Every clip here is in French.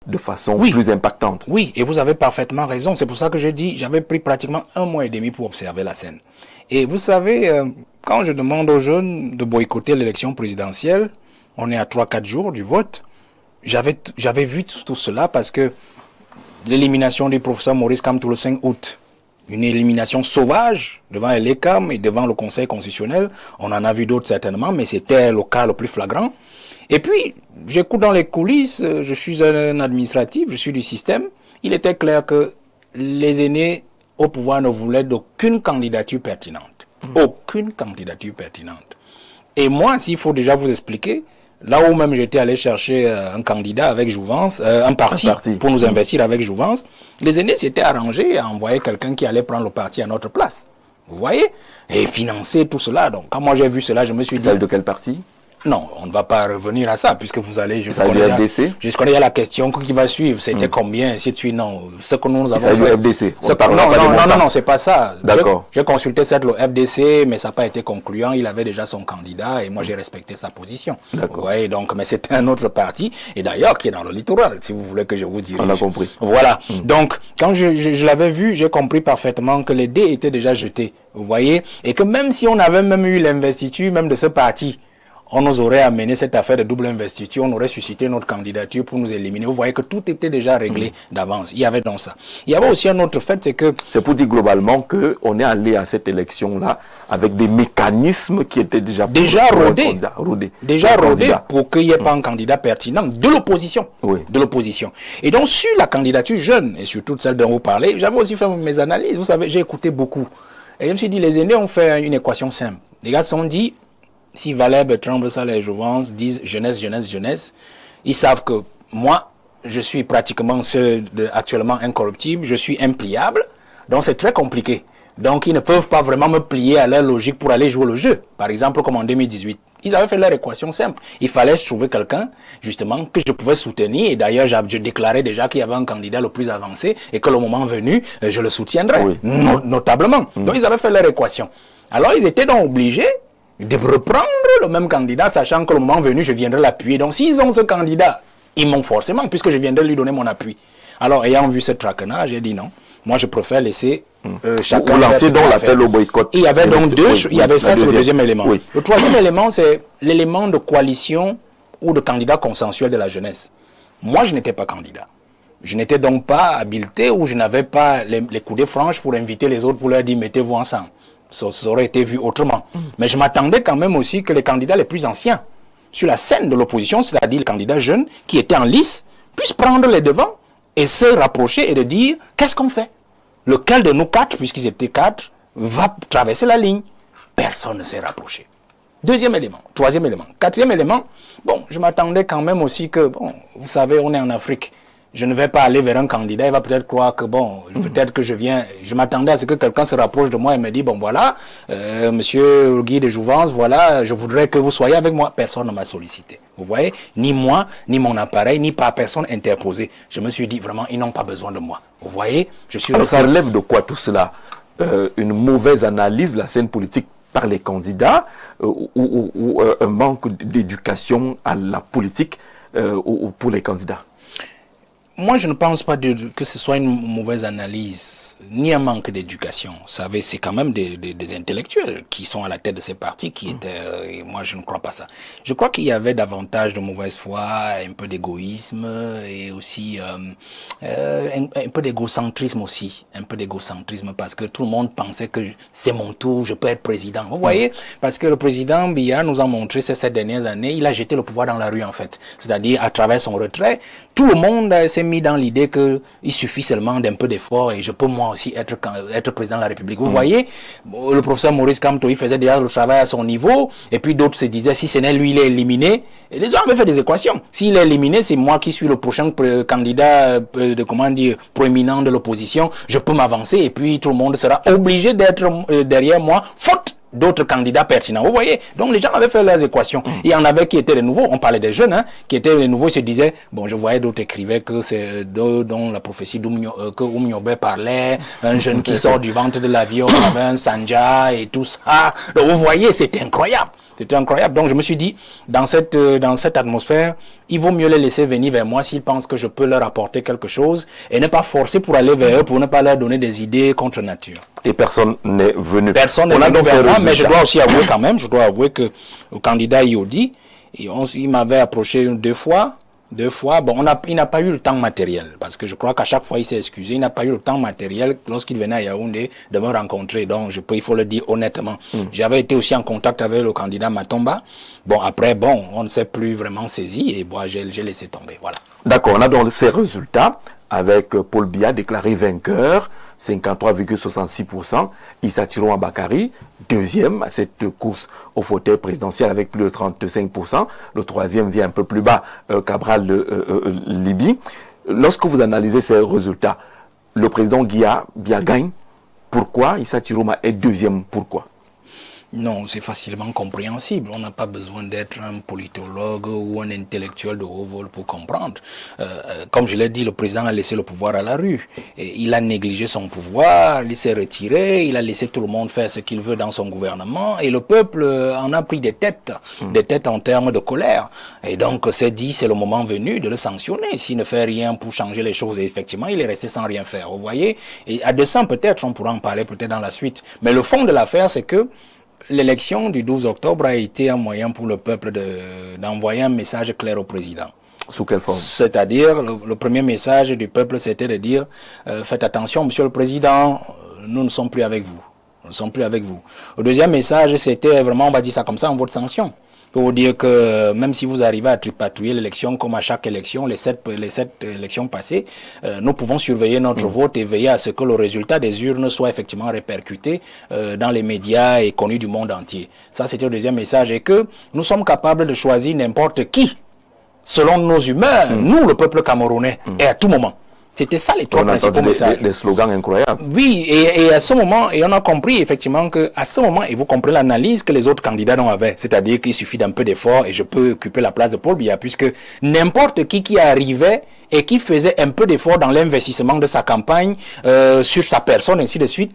de façon plus impactante. Oui, et vous avez parfaitement raison. C'est pour ça que j'ai dit, j'avais pris pratiquement 1 mois et demi pour observer la scène. Et vous savez, quand je demande aux jeunes de boycotter l'élection présidentielle, on est à 3-4 jours du vote, j'avais vu tout cela parce que l'élimination du professeur Maurice Kamto le 5 août, une élimination sauvage devant l'ECAM et devant le Conseil constitutionnel, on en a vu d'autres certainement, mais c'était le cas le plus flagrant. Et puis, j'écoute dans les coulisses, je suis un administratif, je suis du système, il était clair que les aînés au pouvoir ne voulaient d'aucune candidature pertinente. Aucune candidature pertinente. Et moi, s'il faut déjà vous expliquer, là où même j'étais allé chercher un candidat avec Jouvence, un parti pour nous investir avec Jouvence, les aînés s'étaient arrangés à envoyer quelqu'un qui allait prendre le parti à notre place. Vous voyez? Et financer tout cela. Donc, quand moi j'ai vu cela, je me suis dit... Celle de quel parti? Non, on ne va pas revenir à ça, puisque vous allez... Ça du FDC? Je connais la question qui va suivre, c'était combien, ainsi de suite. Non, ce que nous avons fait... du FDC. Non, c'est pas ça. D'accord. J'ai consulté certes le FDC, mais ça n'a pas été concluant. Il avait déjà son candidat et moi j'ai respecté sa position. D'accord. Vous voyez, donc, mais c'était un autre parti, et d'ailleurs qui est dans le littoral, si vous voulez que je vous dirige. On a compris. Voilà. Donc, quand je l'avais vu, j'ai compris parfaitement que les dés étaient déjà jetés. Vous voyez, et que même si on avait même eu l'investiture même de ce parti, on nous aurait amené cette affaire de double investiture, on aurait suscité notre candidature pour nous éliminer. Vous voyez que tout était déjà réglé d'avance. Il y avait donc ça. Il y avait aussi un autre fait, c'est que... C'est pour dire globalement qu'on est allé à cette élection-là avec des mécanismes qui étaient déjà rodés. Déjà rodés pour qu'il n'y ait pas un candidat pertinent de l'opposition. Oui. De l'opposition. Et donc, sur la candidature jeune, et surtout celle dont vous parlez, j'avais aussi fait mes analyses. Vous savez, j'ai écouté beaucoup. Et je me suis dit, les aînés ont fait une équation simple. Les gars se sont dit... Si Valère, Bertrand, Bressal et Jouvence disent jeunesse, jeunesse, jeunesse, ils savent que moi, je suis pratiquement actuellement incorruptible, je suis impliable, donc c'est très compliqué. Donc ils ne peuvent pas vraiment me plier à leur logique pour aller jouer le jeu. Par exemple, comme en 2018. Ils avaient fait leur équation simple. Il fallait trouver quelqu'un, justement, que je pouvais soutenir. Et d'ailleurs, je déclarais déjà qu'il y avait un candidat le plus avancé et que le moment venu, je le soutiendrais, notablement. Donc ils avaient fait leur équation. Alors ils étaient donc obligés de reprendre le même candidat, sachant que le moment venu, je viendrai l'appuyer. Donc, s'ils ont ce candidat, ils m'ont forcément, puisque je viendrai lui donner mon appui. Alors, ayant vu ce traquenage, j'ai dit non. Moi, je préfère laisser chacun... Vous lancez donc l'appel au boycott. Il y avait donc il y avait ça, c'est le deuxième élément. Oui. Le troisième élément, c'est l'élément de coalition ou de candidat consensuel de la jeunesse. Moi, je n'étais pas candidat. Je n'étais donc pas habilité ou je n'avais pas les coudées franches pour inviter les autres pour leur dire mettez-vous ensemble. Ça aurait été vu autrement. Mais je m'attendais quand même aussi que les candidats les plus anciens sur la scène de l'opposition, c'est-à-dire les candidats jeunes qui étaient en lice, puissent prendre les devants et se rapprocher et de dire qu'est-ce qu'on fait? Lequel de nous quatre, puisqu'ils étaient quatre, va traverser la ligne? Personne ne s'est rapproché. Deuxième élément. Troisième élément. Quatrième élément, bon, je m'attendais quand même aussi que, bon, vous savez, on est en Afrique. Je ne vais pas aller vers un candidat, il va peut-être croire que, bon, peut-être que je m'attendais à ce que quelqu'un se rapproche de moi et me dise, bon voilà, monsieur Guy de Jouvence, voilà, je voudrais que vous soyez avec moi. Personne ne m'a sollicité. Vous voyez, ni moi, ni mon appareil, ni par personne interposée. Je me suis dit, vraiment, ils n'ont pas besoin de moi. Vous voyez, je suis... Alors ça relève de quoi tout cela? Une mauvaise analyse de la scène politique par les candidats ou un manque d'éducation à la politique pour les candidats? Moi, je ne pense pas que ce soit une mauvaise analyse, ni un manque d'éducation. Vous savez, c'est quand même des intellectuels qui sont à la tête de ces partis qui étaient... et moi, je ne crois pas ça. Je crois qu'il y avait davantage de mauvaise foi, un peu d'égoïsme et aussi un peu d'égocentrisme aussi. Un peu d'égocentrisme parce que tout le monde pensait que c'est mon tour, je peux être président. Vous voyez? Parce que le président Biya nous a montré ces 7 dernières années, il a jeté le pouvoir dans la rue en fait. C'est-à-dire à travers son retrait, tout le monde s'est mis dans l'idée qu'il suffit seulement d'un peu d'effort et je peux moi aussi être président de la République. Vous voyez, le professeur Maurice Kamto, il faisait déjà le travail à son niveau et puis d'autres se disaient si ce n'est lui, il est éliminé. Et les gens avaient fait des équations. S'il est éliminé, c'est moi qui suis le prochain candidat proéminent de l'opposition. Je peux m'avancer et puis tout le monde sera obligé d'être derrière moi, faute d'autres candidats pertinents. Vous voyez, donc les gens avaient fait leurs équations. Il y en avait qui étaient les nouveaux, on parlait des jeunes, hein, qui étaient les nouveaux, ils se disaient, bon, je voyais d'autres écrivaient que c'est dont la prophétie que Oumniobé parlait, un jeune qui sort du ventre de la vie, on avait un Sanja et tout ça. Donc vous voyez, c'était incroyable. C'était incroyable. Donc je me suis dit, dans cette atmosphère, il vaut mieux les laisser venir vers moi s'ils pensent que je peux leur apporter quelque chose et ne pas forcer pour aller vers eux, pour ne pas leur donner des idées contre nature. Et personne n'est venu. Personne n'est venu vers moi, mais je dois aussi avouer quand même, je dois avouer que le candidat Iodi, il m'avait approché deux fois. Bon, il n'a pas eu le temps matériel, parce que je crois qu'à chaque fois il s'est excusé, il n'a pas eu le temps matériel lorsqu'il venait à Yaoundé de me rencontrer, donc il faut le dire honnêtement. J'avais été aussi en contact avec le candidat Matomba, bon après, on ne s'est plus vraiment saisi, et bon, j'ai laissé tomber, voilà. D'accord, on a donc ces résultats, avec Paul Biya déclaré vainqueur, 53,66%, Issa Thiro Bakary, deuxième à cette course au fauteuil présidentiel avec plus de 35%. Le troisième vient un peu plus bas, Cabral Libye. Lorsque vous analysez ces résultats, le président Biya gagne. Pourquoi Issa Thiro est deuxième? Pourquoi? Non, c'est facilement compréhensible. On n'a pas besoin d'être un politologue ou un intellectuel de haut vol pour comprendre. Comme je l'ai dit, le président a laissé le pouvoir à la rue. Et il a négligé son pouvoir, il s'est retiré, il a laissé tout le monde faire ce qu'il veut dans son gouvernement. Et le peuple en a pris des têtes en termes de colère. Et donc, c'est dit, c'est le moment venu de le sanctionner. S'il ne fait rien pour changer les choses, et effectivement, il est resté sans rien faire. Vous voyez? Et à dessein, peut-être, on pourra en parler peut-être dans la suite. Mais le fond de l'affaire, c'est que l'élection du 12 octobre a été un moyen pour le peuple d'envoyer un message clair au président. Sous quelle forme? C'est-à-dire, le premier message du peuple, c'était de dire faites attention, monsieur le président, nous ne sommes plus avec vous. Nous ne sommes plus avec vous. Le deuxième message, c'était vraiment, on va dire ça comme ça, en votre sanction. Pour vous dire que même si vous arrivez à tripatouiller l'élection comme à chaque élection, les sept élections passées, nous pouvons surveiller notre vote et veiller à ce que le résultat des urnes soit effectivement répercuté dans les médias et connu du monde entier. Ça, c'était le deuxième message. Et que nous sommes capables de choisir n'importe qui, selon nos humeurs, nous, le peuple camerounais, et à tout moment. C'était ça les trois principaux messages. Des slogans incroyables. Oui, et à ce moment, et on a compris effectivement qu'à ce moment, et vous comprenez l'analyse que les autres candidats en avaient, c'est-à-dire qu'il suffit d'un peu d'effort et je peux occuper la place de Paul Biya, puisque n'importe qui arrivait et qui faisait un peu d'effort dans l'investissement de sa campagne, sur sa personne, ainsi de suite,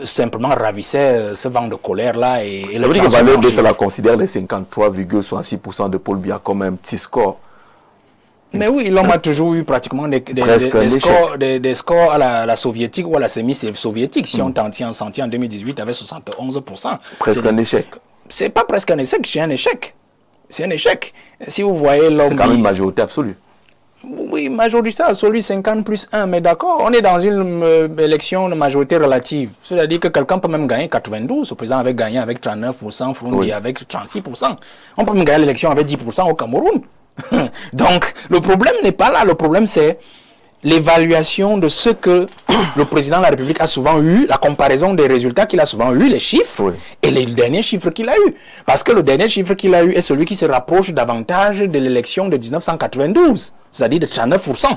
simplement ravissait ce vent de colère-là. Et ça veut dire que Valère Bessala considère les 53,66% de Paul Biya comme un petit score. Mais oui, l'homme a toujours eu pratiquement des scores à la soviétique ou à la semi-soviétique. Si on s'en tient en 2018 avec 71%. Presque un échec. C'est pas presque un échec, c'est un échec. C'est un échec. Si vous voyez l'homme... C'est quand même une majorité absolue. Oui, majorité absolue, 50 plus 1, mais d'accord, on est dans une élection de majorité relative. C'est-à-dire que quelqu'un peut même gagner 92, le président avait gagné avec 39%, Froundi avec 36%. On peut même gagner l'élection avec 10% au Cameroun. Donc, le problème n'est pas là. Le problème, c'est l'évaluation de ce que le président de la République a souvent eu, la comparaison des résultats qu'il a souvent eu, les chiffres, et les derniers chiffres qu'il a eu. Parce que le dernier chiffre qu'il a eu est celui qui se rapproche davantage de l'élection de 1992, c'est-à-dire de 39%.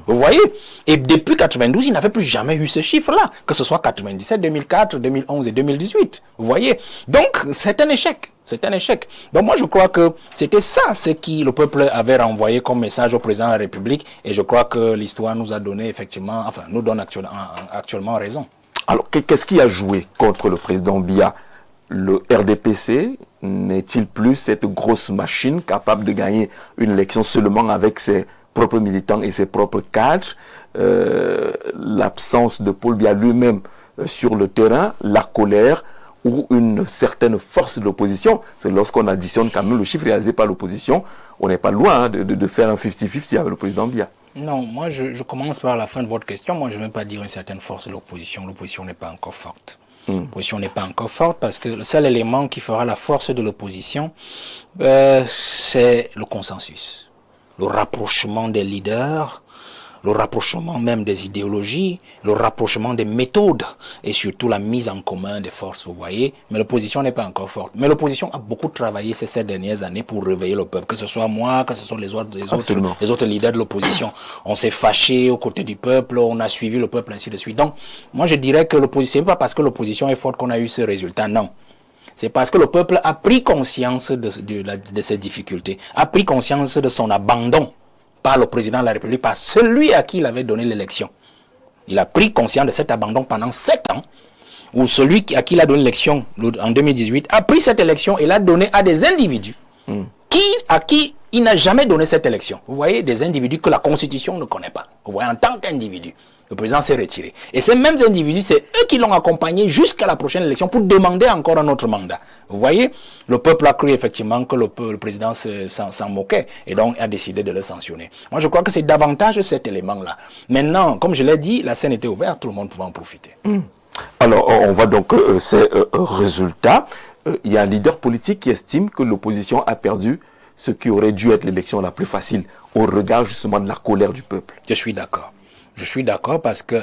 Vous voyez? Et depuis 92, il n'avait plus jamais eu ce chiffre-là, que ce soit 97, 2004, 2011 et 2018. Vous voyez? Donc, c'est un échec. C'est un échec. Donc moi, je crois que c'était ça ce que le peuple avait renvoyé comme message au président de la République. Et je crois que l'histoire nous a donné effectivement, enfin, nous donne actuellement raison. Alors, qu'est-ce qui a joué contre le président Biya? Le RDPC n'est-il plus cette grosse machine capable de gagner une élection seulement avec ses propres militants et ses propres cadres? L'absence de Paul Biya lui-même sur le terrain, la colère, ou une certaine force de l'opposition, c'est lorsqu'on additionne quand même le chiffre réalisé par l'opposition, on n'est pas loin de faire un 50-50 avec le président Biya. Non, moi je commence par la fin de votre question. Moi je ne veux pas dire une certaine force de l'opposition. L'opposition n'est pas encore forte. L'opposition n'est pas encore forte parce que le seul élément qui fera la force de l'opposition, c'est le consensus, le rapprochement des leaders, le rapprochement même des idéologies, le rapprochement des méthodes et surtout la mise en commun des forces, vous voyez. Mais l'opposition n'est pas encore forte. Mais l'opposition a beaucoup travaillé ces 7 dernières années pour réveiller le peuple, que ce soit moi, que ce soit les autres leaders de l'opposition. On s'est fâché aux côtés du peuple, on a suivi le peuple, ainsi de suite. Donc, moi je dirais que l'opposition, c'est pas parce que l'opposition est forte qu'on a eu ce résultat, non. c'est parce que le peuple a pris conscience de ces difficultés, a pris conscience de son abandon par le président de la République, par celui à qui il avait donné l'élection. Il a pris conscience de cet abandon pendant 7 ans, où celui à qui il a donné l'élection en 2018 a pris cette élection et l'a donnée à des individus à qui il n'a jamais donné cette élection. Vous voyez, des individus que la Constitution ne connaît pas. Vous voyez, en tant qu'individu, le président s'est retiré. Et ces mêmes individus, c'est eux qui l'ont accompagné jusqu'à la prochaine élection pour demander encore un autre mandat. Vous voyez, le peuple a cru effectivement que le président s'en moquait et donc a décidé de le sanctionner. Moi, je crois que c'est davantage cet élément-là. Maintenant, comme je l'ai dit, la scène était ouverte, tout le monde pouvait en profiter. Alors, on voit donc ces résultats. Il y a un leader politique qui estime que l'opposition a perdu ce qui aurait dû être l'élection la plus facile au regard justement de la colère du peuple. Je suis d'accord. Je suis d'accord parce que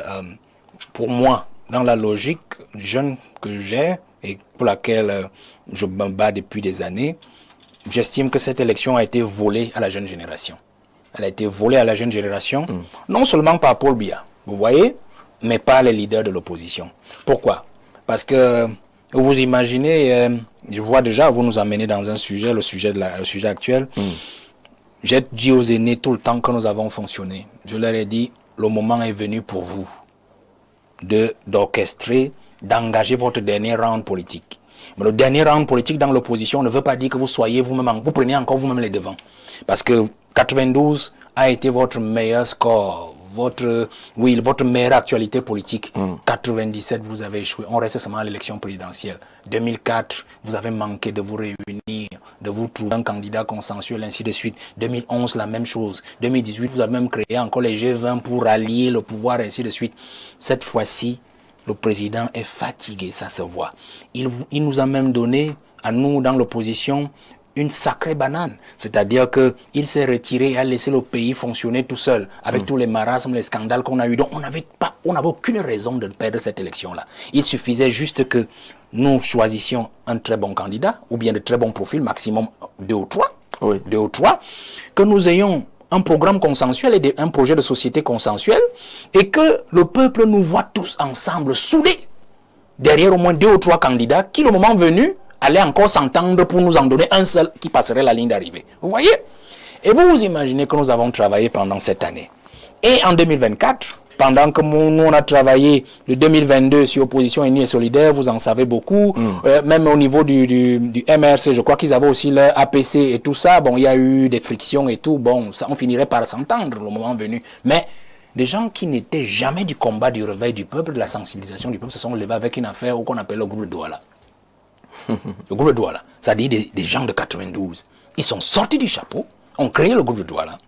pour moi, dans la logique jeune que j'ai et pour laquelle je me bats depuis des années, j'estime que cette élection a été volée à la jeune génération. Elle a été volée à la jeune génération, non seulement par Paul Biya, vous voyez, mais par les leaders de l'opposition. Pourquoi? Parce que vous imaginez, je vois déjà, vous nous emmenez dans un sujet, le sujet actuel. J'ai dit aux aînés tout le temps que nous avons fonctionné. Je leur ai dit, le moment est venu pour vous d'orchestrer, d'engager votre dernier round politique. Mais le dernier round politique dans l'opposition ne veut pas dire que vous soyez vous-même, vous prenez encore vous-même les devants. Parce que 92 a été votre meilleur score, votre meilleure actualité politique. 97, vous avez échoué. On reste seulement à l'élection présidentielle. 2004, vous avez manqué de vous réunir, de vous trouver un candidat consensuel, ainsi de suite. 2011, la même chose. 2018, vous avez même créé encore les G20 pour allier le pouvoir, ainsi de suite. Cette fois-ci, le président est fatigué, ça se voit. Il nous a même donné, à nous dans l'opposition, une sacrée banane. C'est-à-dire qu'il s'est retiré et a laissé le pays fonctionner tout seul, avec tous les marasmes, les scandales qu'on a eu. Donc on n'avait aucune raison de perdre cette élection-là. Il suffisait juste que nous choisissions un très bon candidat, ou bien de très bons profils, maximum 2 ou 3, que nous ayons un programme consensuel et un projet de société consensuel, et que le peuple nous voit tous ensemble, soudés, derrière au moins 2 ou 3 candidats, qui, le moment venu, allaient encore s'entendre pour nous en donner un seul qui passerait la ligne d'arrivée. Vous voyez? Et vous vous imaginez que nous avons travaillé pendant cette année. Et en 2024, pendant que nous on a travaillé le 2022 sur Opposition Unie et Solidaire, vous en savez beaucoup, même au niveau du MRC, je crois qu'ils avaient aussi leur APC et tout ça. Bon, il y a eu des frictions et tout. Bon, ça, on finirait par s'entendre le moment venu. Mais des gens qui n'étaient jamais du combat du réveil du peuple, de la sensibilisation du peuple, se sont levés avec une affaire qu'on appelle le groupe de Douala. Le groupe de Douala, c'est-à-dire des gens de 92. Ils sont sortis du chapeau, ont créé le groupe de Douala,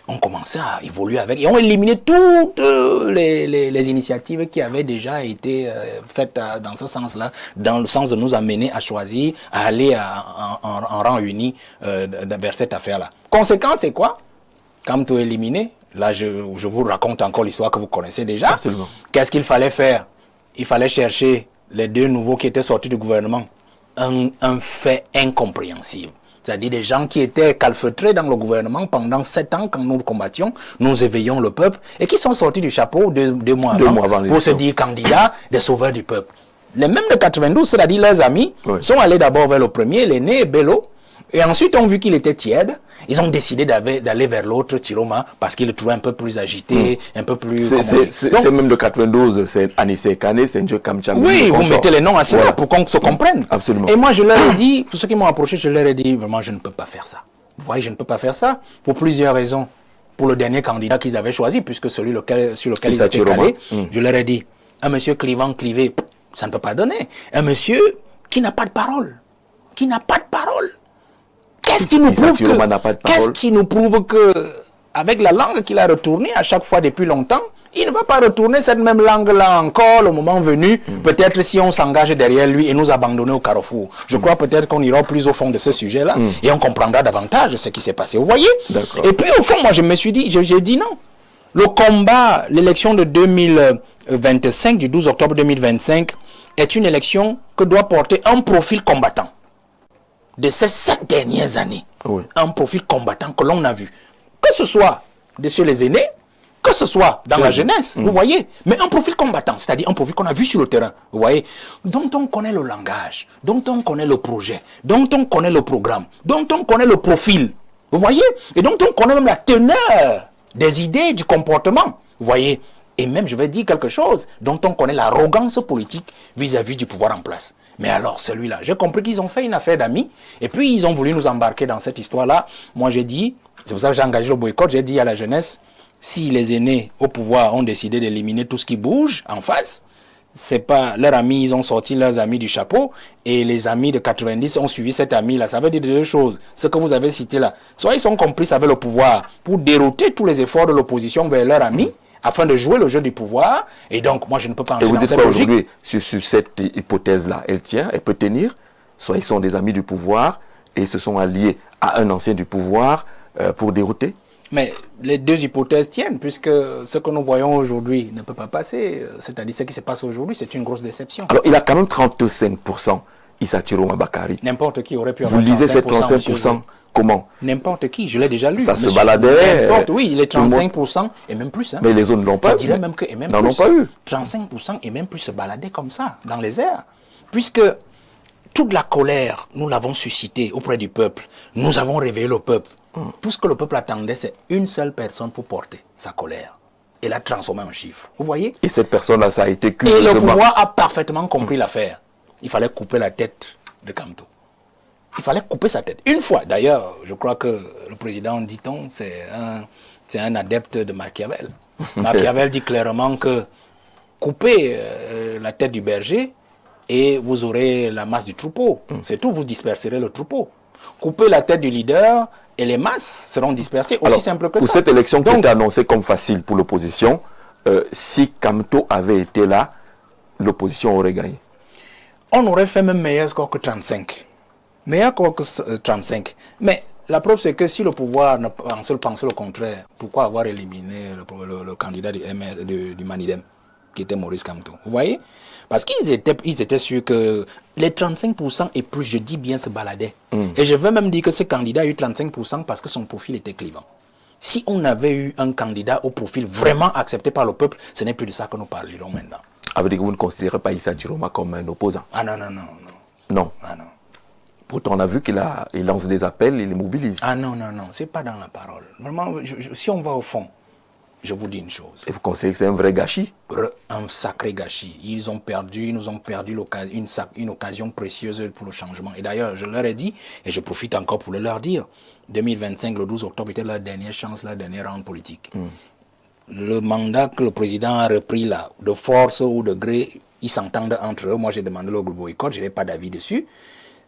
ont commencé à évoluer avec, et ont éliminé toutes les initiatives qui avaient déjà été faites dans ce sens-là, dans le sens de nous amener à choisir, à aller en rang uni vers cette affaire-là. Conséquence, c'est quoi? Quand tu es éliminé, là je vous raconte encore l'histoire que vous connaissez déjà. Absolument. Qu'est-ce qu'il fallait faire? Il fallait chercher les 2 nouveaux qui étaient sortis du gouvernement. Un fait incompréhensible. C'est-à-dire des gens qui étaient calfeutrés dans le gouvernement pendant 7 ans quand nous combattions, nous éveillons le peuple, et qui sont sortis du chapeau 2 mois avant pour se dire candidats des sauveurs du peuple. Les mêmes de 92, c'est-à-dire leurs amis, sont allés d'abord vers le premier, l'aîné, Bello, et ensuite ont vu qu'il était tiède. Ils ont décidé d'aller vers l'autre, Tiroma, parce qu'il le trouvait un peu plus agité, un peu plus... C'est même de 92, c'est Anissé Kane, c'est Ndjo Kamcham. Oui, vous mettez les noms à cela pour qu'on se comprenne. Absolument. Et moi, je leur ai dit, pour ceux qui m'ont approché, je leur ai dit, vraiment, je ne peux pas faire ça. Vous voyez, je ne peux pas faire ça pour plusieurs raisons. Pour le dernier candidat qu'ils avaient choisi, puisque sur lequel ils étaient calés, je leur ai dit, un monsieur clivant, clivé, ça ne peut pas donner. Un monsieur qui n'a pas de parole. Qu'est-ce qui nous prouve que, avec la langue qu'il a retournée à chaque fois depuis longtemps, il ne va pas retourner cette même langue-là encore le moment venu, peut-être si on s'engage derrière lui et nous abandonner au carrefour. Je crois peut-être qu'on ira plus au fond de ce sujet-là et on comprendra davantage ce qui s'est passé. Vous voyez? Et puis au fond, moi je me suis dit, j'ai dit non. Le combat, l'élection de 2025, du 12 octobre 2025, est une élection que doit porter un profil combattant. De ces 7 dernières années, un profil combattant que l'on a vu. Que ce soit de chez les aînés, Que ce soit dans la jeunesse, vous voyez, mais un profil combattant, c'est-à-dire un profil qu'on a vu sur le terrain, vous voyez, dont on connaît le langage, dont on connaît le projet, dont on connaît le programme, dont on connaît le profil, vous voyez, et dont on connaît même la teneur des idées, du comportement, vous voyez, et même, je vais dire quelque chose, dont on connaît l'arrogance politique vis-à-vis du pouvoir en place. Mais alors, celui-là, j'ai compris qu'ils ont fait une affaire d'amis, et puis ils ont voulu nous embarquer dans cette histoire-là. Moi, j'ai dit, c'est pour ça que j'ai engagé le boycott, j'ai dit à la jeunesse, si les aînés au pouvoir ont décidé d'éliminer tout ce qui bouge en face, c'est pas leurs amis, ils ont sorti leurs amis du chapeau et les amis de 90 ont suivi cet ami-là. Ça veut dire deux choses. Ce que vous avez cité là. Soit ils sont complices avec le pouvoir pour dérouter tous les efforts de l'opposition vers leurs amis afin de jouer le jeu du pouvoir. Et donc, moi, je ne peux pas entrer dans cette logique. Et vous dites quoi aujourd'hui sur cette hypothèse-là? Elle tient, elle peut tenir? Soit ils sont des amis du pouvoir et se sont alliés à un ancien du pouvoir pour dérouter? Mais les deux hypothèses tiennent, puisque ce que nous voyons aujourd'hui ne peut pas passer. C'est-à-dire ce qui se passe aujourd'hui, c'est une grosse déception. Alors, il a quand même 35%, Issa Chiroma Bakary. N'importe qui aurait pu avoir 35%. Vous lisez ces 35%, comment? N'importe qui, je l'ai déjà lu. Ça se baladait. Oui, les 35% et même plus. Hein. Mais les autres ne l'ont pas eu. Je dirais même que, et même n'en ont pas eu. 35% et même plus se baladaient comme ça, dans les airs. Puisque toute la colère, nous l'avons suscitée auprès du peuple. Nous avons réveillé le peuple. Tout ce que le peuple attendait, c'est une seule personne pour porter sa colère. Et la transformer en chiffres. Vous voyez? Et cette personne-là, ça a été curieusement... Et le pouvoir a parfaitement compris l'affaire. Il fallait couper la tête de Kamto. Il fallait couper sa tête. Une fois, d'ailleurs, je crois que le président, dit-on, c'est un adepte de Machiavel. Machiavel dit clairement que couper la tête du berger et vous aurez la masse du troupeau. C'est tout, vous disperserez le troupeau. Couper la tête du leader et les masses seront dispersées, aussi simple que ça. Pour cette élection qui était annoncée comme facile pour l'opposition, si Kamto avait été là, l'opposition aurait gagné. On aurait fait même meilleur score que 35. Meilleur score que 35. Mais la preuve, c'est que si le pouvoir pensait le contraire, pourquoi avoir éliminé le candidat du Manidem, qui était Maurice Kamto? Vous voyez? Parce qu'ils étaient sûrs que les 35% et plus, je dis bien, se baladaient. Et je veux même dire que ce candidat a eu 35% parce que son profil était clivant. Si on avait eu un candidat au profil vraiment accepté par le peuple, ce n'est plus de ça que nous parlerons maintenant. Ça veut dire que vous ne considérez pas Issa Chiroma comme un opposant? Ah non. Non. Ah non. Pourtant, on a vu qu'il lance des appels, il les mobilise. Ah non. C'est pas dans la parole. Vraiment, si on va au fond, je vous dis une chose. Et vous considérez que c'est un vrai gâchis? Un sacré gâchis. Ils nous ont perdu une occasion précieuse pour le changement. Et d'ailleurs, je leur ai dit, et je profite encore pour le leur dire, 2025, le 12 octobre, était la dernière chance, la dernière ronde politique. Le mandat que le président a repris là, de force ou de gré, ils s'entendent entre eux. Moi, j'ai demandé le groupe boycott, je n'ai pas d'avis dessus.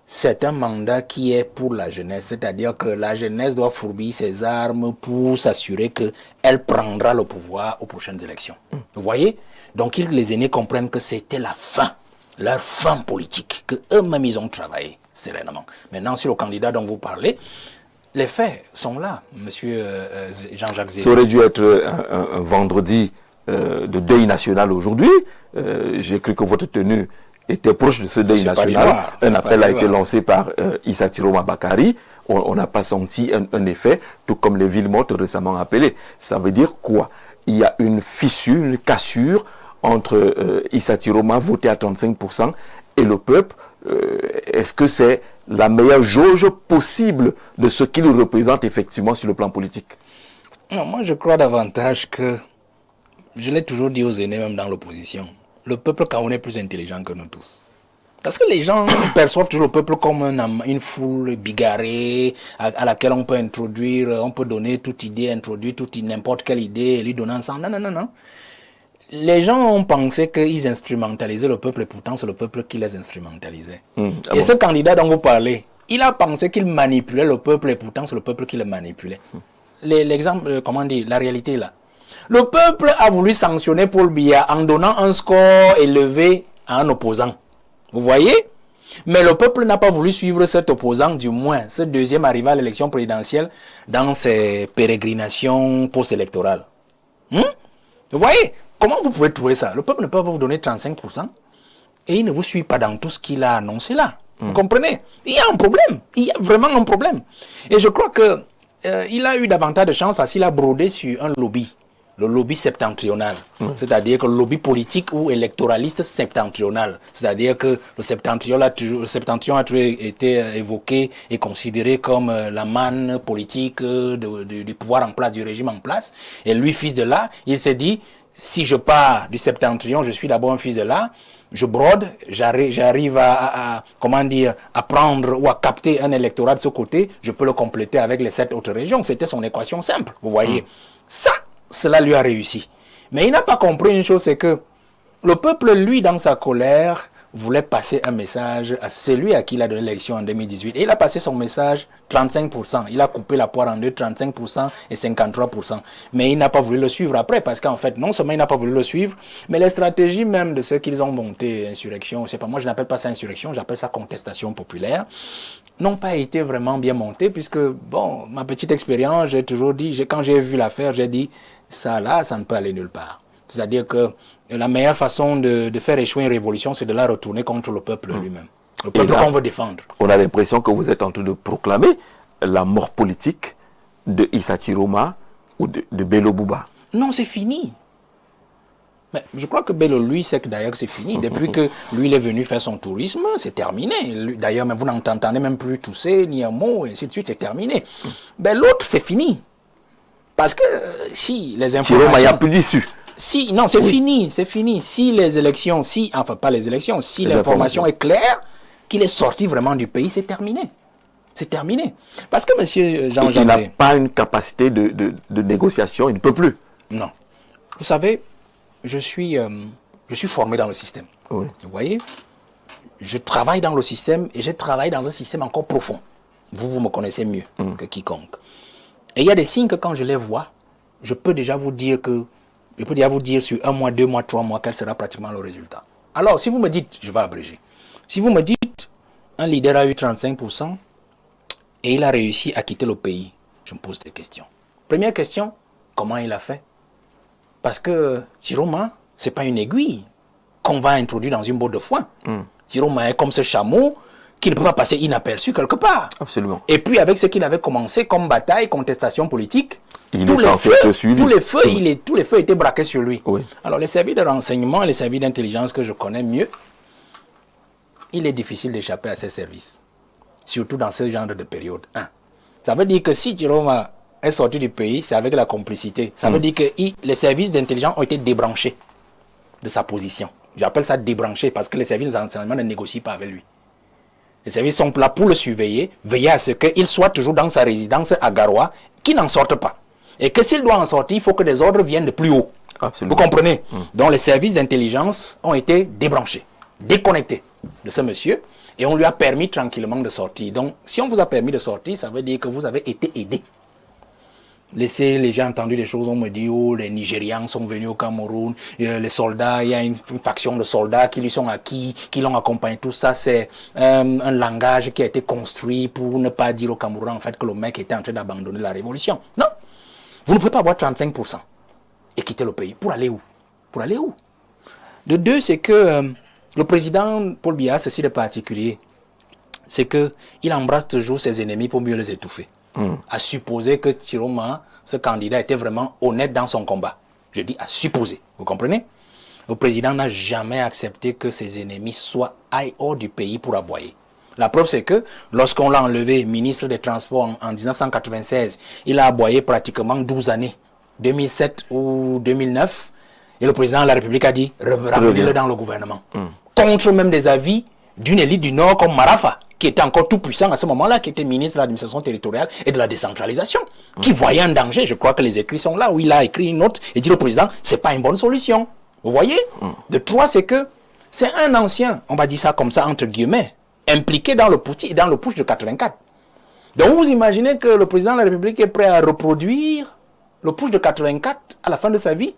C'est un mandat qui est pour la jeunesse, c'est-à-dire que la jeunesse doit fourbir ses armes pour s'assurer qu'elle prendra le pouvoir aux prochaines élections. Vous voyez? Donc les aînés comprennent que c'était la fin, leur fin politique, qu'eux-mêmes ils ont travaillé sereinement. Maintenant, sur le candidat dont vous parlez, les faits sont là, monsieur Jean-Jacques Zéry. Ça aurait dû être un vendredi de deuil national aujourd'hui. J'ai cru que votre tenue était proche de ce deuil national. Un appel a été lancé par Issa Chiroma Bakary. On n'a pas senti un effet, tout comme les villes mortes récemment appelées. Ça veut dire quoi? Il y a une fissure, une cassure entre Issa Chiroma, voté à 35%, et le peuple. Est-ce que c'est la meilleure jauge possible de ce qu'il représente effectivement sur le plan politique? Non, moi je crois davantage que, je l'ai toujours dit aux aînés, même dans l'opposition, le peuple camerounais est plus intelligent que nous tous. Parce que les gens perçoivent toujours le peuple comme une foule bigarrée à laquelle on peut introduire, on peut donner toute idée, introduire n'importe quelle idée, lui donner un sens. Non. Les gens ont pensé qu'ils instrumentalisaient le peuple et pourtant c'est le peuple qui les instrumentalisait. Et ce candidat dont vous parlez, il a pensé qu'il manipulait le peuple et pourtant c'est le peuple qui le manipulait. L'exemple, comment dire, la réalité est là. Le peuple a voulu sanctionner Paul Biya en donnant un score élevé à un opposant. Vous voyez? Mais le peuple n'a pas voulu suivre cet opposant, du moins ce deuxième arrivé à l'élection présidentielle dans ses pérégrinations post-électorales. Vous voyez? Comment vous pouvez trouver ça? Le peuple ne peut pas vous donner 35% et il ne vous suit pas dans tout ce qu'il a annoncé là. Vous comprenez? Il y a un problème. Il y a vraiment un problème. Et je crois que il a eu davantage de chance parce qu'il a brodé sur un lobby. le lobby septentrional, c'est-à-dire que le lobby politique ou électoraliste septentrional, c'est-à-dire que le septentrion a toujours été évoqué et considéré comme la manne politique du pouvoir en place, du régime en place. Et lui, fils de là, il s'est dit, si je pars du septentrion, je suis d'abord un fils de là, je brode, j'arrive à prendre ou à capter un électorat de ce côté, je peux le compléter avec les 7 autres régions. C'était son équation simple, vous voyez. Cela lui a réussi. Mais il n'a pas compris une chose, c'est que le peuple, lui, dans sa colère, voulait passer un message à celui à qui il a donné l'élection en 2018. Et il a passé son message 35%. Il a coupé la poire en deux, 35% et 53%. Mais il n'a pas voulu le suivre après, parce qu'en fait, non seulement il n'a pas voulu le suivre, mais les stratégies même de ceux qu'ils ont monté, insurrection, je sais pas, moi je n'appelle pas ça insurrection, j'appelle ça contestation populaire, n'ont pas été vraiment bien montées, puisque, bon, ma petite expérience, j'ai toujours dit, quand j'ai vu l'affaire, j'ai dit, ça là, ça ne peut aller nulle part. C'est-à-dire que la meilleure façon de faire échouer une révolution, c'est de la retourner contre le peuple lui-même. Le peuple qu'on veut défendre. On a l'impression que vous êtes en train de proclamer la mort politique de Issa Chiroma ou de Bello Bouba. Non, c'est fini. Mais je crois que Bello, lui, sait que d'ailleurs que c'est fini. Depuis que lui, il est venu faire son tourisme, c'est terminé. D'ailleurs, vous n'entendez même plus tousser, ni un mot, et ainsi de suite, c'est terminé. Ben, l'autre, c'est fini. Parce que si les informations... Chiroma, il n'y a plus d'issue. Si, non, c'est fini, c'est fini. Si les élections, enfin pas les élections, si l'information est claire, qu'il est sorti vraiment du pays, c'est terminé. C'est terminé. Parce que M. Jean-Jacques... Il n'a pas une capacité de négociation, il ne peut plus. Non. Vous savez, je suis formé dans le système. Oui. Vous voyez? Je travaille dans le système et je travaille dans un système encore profond. Vous me connaissez mieux que quiconque. Et il y a des signes que quand je les vois, je peux déjà vous dire sur 1 mois, 2 mois, 3 mois, quel sera pratiquement le résultat. Alors, si vous me dites, je vais abréger, si vous me dites, un leader a eu 35% et il a réussi à quitter le pays, je me pose des questions. Première question, comment il a fait? Parce que Chiroma, ce n'est pas une aiguille qu'on va introduire dans une botte de foin. Chiroma est comme ce chameau qui ne peut pas passer inaperçu quelque part. Absolument. Et puis avec ce qu'il avait commencé comme bataille, contestation politique, tous les feux étaient braqués sur lui. Oui. Alors les services de renseignement, les services d'intelligence que je connais mieux, il est difficile d'échapper à ces services. Surtout dans ce genre de période. Ça veut dire que si Chiroma est sorti du pays, c'est avec la complicité. Ça veut dire que les services d'intelligence ont été débranchés de sa position. J'appelle ça débranché parce que les services de renseignement ne négocient pas avec lui. Les services sont là pour le surveiller, veiller à ce qu'il soit toujours dans sa résidence à Garoua, qu'il n'en sorte pas. Et que s'il doit en sortir, il faut que des ordres viennent de plus haut. Absolument. Vous comprenez? Donc les services d'intelligence ont été débranchés, déconnectés de ce monsieur, et on lui a permis tranquillement de sortir. Donc si on vous a permis de sortir, ça veut dire que vous avez été aidé. Les gens ont entendu des choses, on me dit, oh, les Nigérians sont venus au Cameroun, les soldats, il y a une faction de soldats qui lui sont acquis, qui l'ont accompagné. Tout ça, c'est un langage qui a été construit pour ne pas dire au Cameroun, en fait, que le mec était en train d'abandonner la révolution. Non. Vous ne pouvez pas avoir 35% et quitter le pays. Pour aller où? Pour aller où? De deux, c'est que le président Paul Biya, ceci de particulier, c'est qu'il embrasse toujours ses ennemis pour mieux les étouffer. À supposer que Chiroma, ce candidat, était vraiment honnête dans son combat. Je dis à supposer, vous comprenez? Le président n'a jamais accepté que ses ennemis aillent hors du pays pour aboyer. La preuve, c'est que lorsqu'on l'a enlevé ministre des Transports en 1996, il a aboyé pratiquement 12 années, 2007 ou 2009, et le président de la République a dit ramenez-le dans le gouvernement. Contre même des avis d'une élite du Nord comme Marafa, qui était encore tout puissant à ce moment-là, qui était ministre de l'administration territoriale et de la décentralisation, qui voyait un danger. Je crois que les écrits sont là, où il a écrit une note et dit au président, c'est pas une bonne solution. Vous voyez? De trois, c'est que c'est un ancien, on va dire ça comme ça, entre guillemets, impliqué dans le putsch de 84. Donc vous imaginez que le président de la République est prêt à reproduire le putsch de 84 à la fin de sa vie?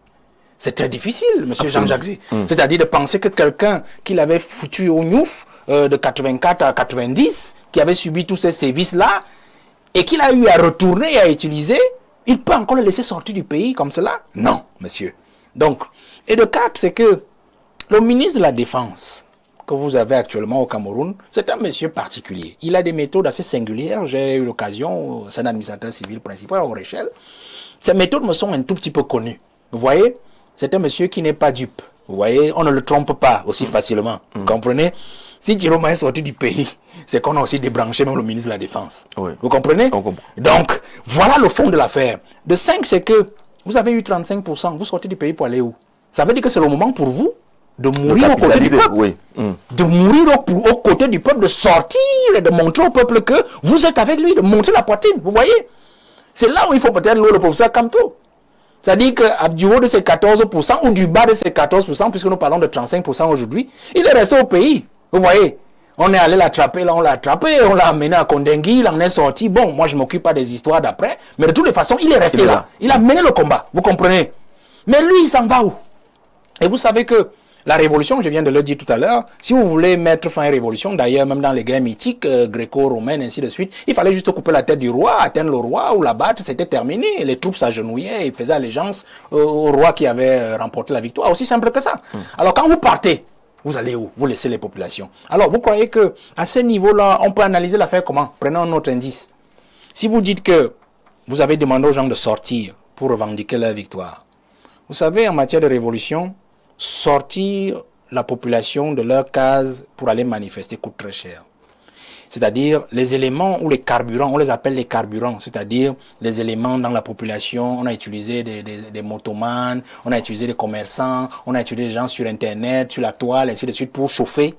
C'est très difficile, monsieur Jean-Jacques. C'est-à-dire de penser que quelqu'un qui l'avait foutu au Niouf de 84 à 90, qui avait subi tous ces services-là, et qu'il a eu à retourner et à utiliser, il peut encore le laisser sortir du pays comme cela? Non, monsieur. Donc, et de 4, c'est que le ministre de la Défense que vous avez actuellement au Cameroun, c'est un monsieur particulier. Il a des méthodes assez singulières. J'ai eu l'occasion, c'est un administrateur civil principal à Oréchelle. Ces méthodes me sont un tout petit peu connues. vous voyez, c'est un monsieur qui n'est pas dupe. Vous voyez, on ne le trompe pas aussi facilement. Vous comprenez? Si Djiloma est sorti du pays, c'est qu'on a aussi débranché même le ministre de la Défense. Oui. Vous comprenez? Donc, voilà le fond de l'affaire. De 5, c'est que vous avez eu 35%, vous sortez du pays pour aller où? Ça veut dire que c'est le moment pour vous de mourir aux côtés du peuple. Oui. De mourir aux côtés du peuple, de sortir et de montrer au peuple que vous êtes avec lui, de montrer la poitrine. Vous voyez? C'est là où il faut peut-être louer le professeur Kamto. C'est-à-dire que du haut de ces 14% ou du bas de ces 14%, puisque nous parlons de 35% aujourd'hui, il est resté au pays. Vous voyez? On est allé l'attraper, là on l'a attrapé, on l'a amené à Kondengui, il en est sorti. Bon, moi je ne m'occupe pas des histoires d'après, mais de toutes les façons, il est resté là. Il a mené le combat, vous comprenez? Mais lui, il s'en va où? Et vous savez que la révolution, je viens de le dire tout à l'heure, si vous voulez mettre fin à la révolution, d'ailleurs même dans les guerres mythiques, gréco-romaines, ainsi de suite, il fallait juste couper la tête du roi, atteindre le roi ou l'abattre, c'était terminé. Les troupes s'agenouillaient et faisaient allégeance au roi qui avait remporté la victoire. Aussi simple que ça. Alors quand vous partez, vous allez où? Vous laissez les populations. Alors vous croyez que à ce niveau-là, on peut analyser l'affaire comment? Prenons un autre indice. Si vous dites que vous avez demandé aux gens de sortir pour revendiquer leur victoire, vous savez, en matière de révolution, sortir la population de leur case pour aller manifester coûte très cher. C'est-à-dire les éléments ou les carburants, on les appelle les carburants, c'est-à-dire les éléments dans la population. On a utilisé des motomanes, on a utilisé des commerçants, on a utilisé des gens sur Internet, sur la toile, ainsi de suite pour chauffer.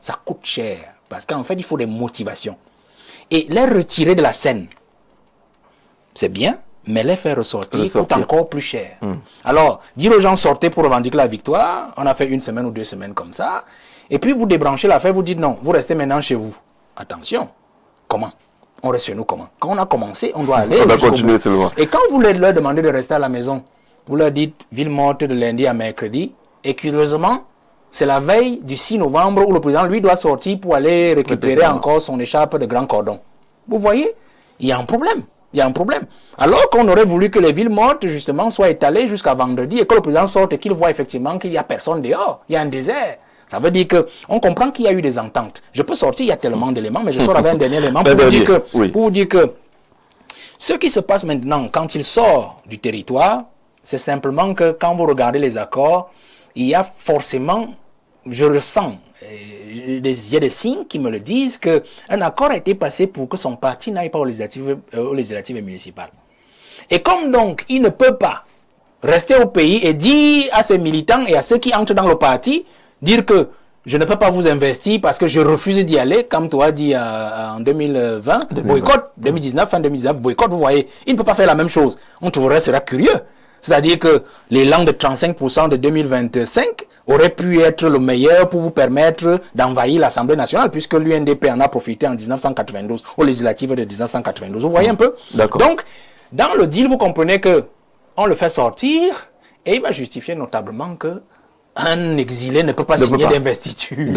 Ça coûte cher parce qu'en fait, il faut des motivations. Et les retirer de la scène, c'est bien, mais les faire ressortir coûte encore plus cher. Alors, dire aux gens sortez pour revendiquer la victoire, on a fait 1 semaine ou 2 semaines comme ça, et puis vous débranchez l'affaire, vous dites non, vous restez maintenant chez vous. Attention, comment? On reste chez nous comment? Quand on a commencé, on doit aller jusqu'au bout. Et quand vous leur demandez de rester à la maison, vous leur dites ville morte de lundi à mercredi, et curieusement, c'est la veille du 6 novembre où le président, lui, doit sortir pour aller récupérer encore son écharpe de grand cordon. Vous voyez? Il y a un problème. Il y a un problème. Alors qu'on aurait voulu que les villes mortes, justement, soient étalées jusqu'à vendredi et que le président sorte et qu'il voit effectivement qu'il n'y a personne dehors. Il y a un désert. Ça veut dire qu'on comprend qu'il y a eu des ententes. Je peux sortir, il y a tellement d'éléments, mais je sors avec un dernier élément pour vous dire que ce qui se passe maintenant, quand il sort du territoire, c'est simplement que quand vous regardez les accords, il y a forcément, je ressens, il y a des signes qui me le disent qu'un accord a été passé pour que son parti n'aille pas aux législatives municipales. Et comme donc, il ne peut pas rester au pays et dire à ses militants et à ceux qui entrent dans le parti, dire que je ne peux pas vous investir parce que je refuse d'y aller, comme toi dit en 2020, boycott, 2019, fin 2019, boycott, vous voyez, il ne peut pas faire la même chose. On trouverait cela curieux. C'est-à-dire que l'élan de 35% de 2025 aurait pu être le meilleur pour vous permettre d'envahir l'Assemblée nationale, puisque l'UNDP en a profité en 1992, aux législatives de 1992. Vous voyez un peu? Donc, dans le deal, vous comprenez que on le fait sortir et il va justifier notablement que un exilé ne peut pas signer d'investiture.